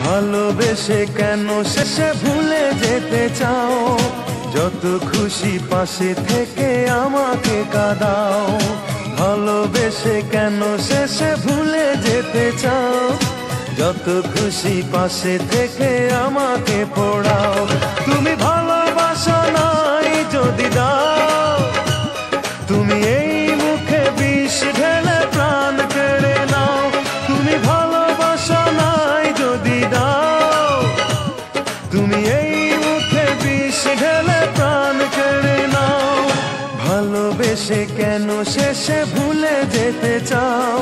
ভালোবেসে কেন শেষে ভুলে যেতে চাও? যত খুশি পাশে থেকে আমাকে কাঁদাও। ভালোবেসে কেন শেষে ভুলে যেতে চাও? যত খুশি পাশে থেকে আমাকে পোড়াও। তুমি ভালোবাসা নাই যদি দাও, তুমি এই মুখে বিষ ঢেলে প্রাণ কেড়ে নাও। তুমি ভালোবাসা নাই যদি দাও, তুমি এই মুখে বিষ ঢেলে প্রাণ কেড়ে নাও। ভালোবেসে কেন শেষে ভুলে যেতে চাও?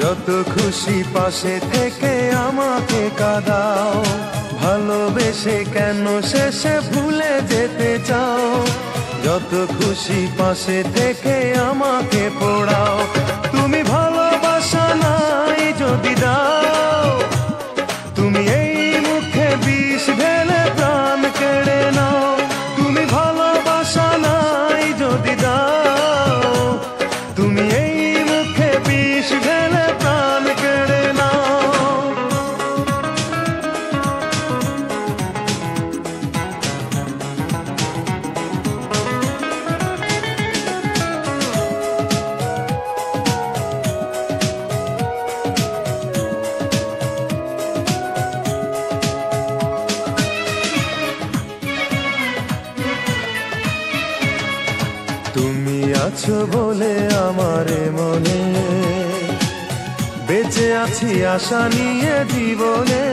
যত খুশি পাশে থেকে আমাকে কাঁদাও। ভালোবেসে কেন শেষে ভুলে যেতে চাও? যত খুশি পাশে থেকে আমাকে পোড়াও। তুমি ভালোবাসা নাই যদি দাও, তুমি এই মুখে বিষ ঢেলে প্রাণ কেড়ে নাও। তুমি ভালোবাসা নাই যদি দাও, তুমি এই মুখে বিষ ঢেলে প্রাণ কেড়ে নাও। তুমি আছো বলে আমার মনে বেঁচে আছি আশা নিয়ে জীবনে।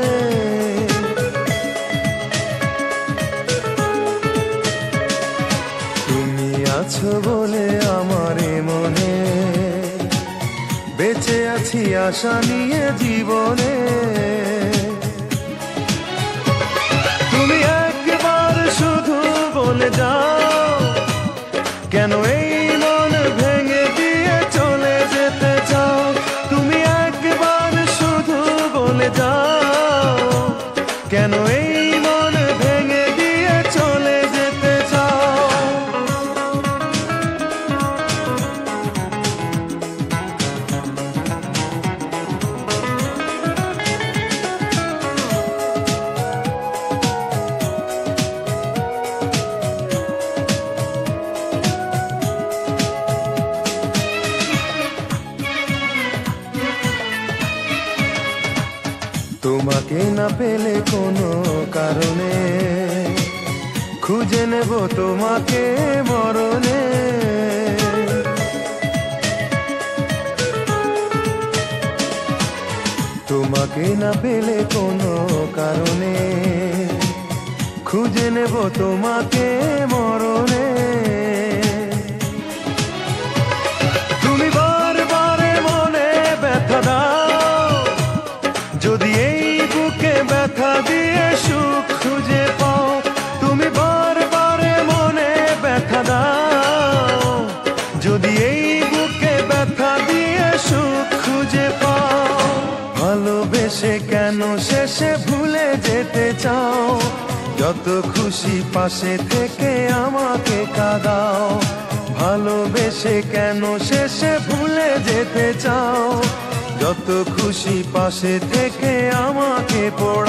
তুমি আছো বলে আমার মনে বেঁচে আছি আশা নিয়ে জীবনে। তুমি একবার শুধু বলে যাও, কেন এই মন ভেঙে দিয়ে চলে যেতে চাও? তুমি একবার শুধু বলে যাও, কেন এই মন ভেঙে দিয়ে চলে যেতে চাও? তোমাকে না পেলে কোনো কারণে খুঁজে নেব তোমাকে মরণে। তোমাকে না পেলে কোনো কারণে খুঁজে নেব তোমাকে মরণে। তুমি বারবার মনে ব্যথা দাও, যদি এই বুকে ব্যথা দিয়ে সুখ খুঁজে পাও। তুমি বারবার মনে ব্যথা দাও, যদি এই বুকে ব্যথা দিয়ে সুখ খুঁজে পাও। ভালোবেসে কেন শেষে ভুলে যেতে চাও? যত খুশি পাশে থেকে আমাকে কাঁদাও। ভালোবেসে কেন শেষে ভুলে যেতে চাও? যত খুশি পাশে থেকে আমাকে পোড়াও।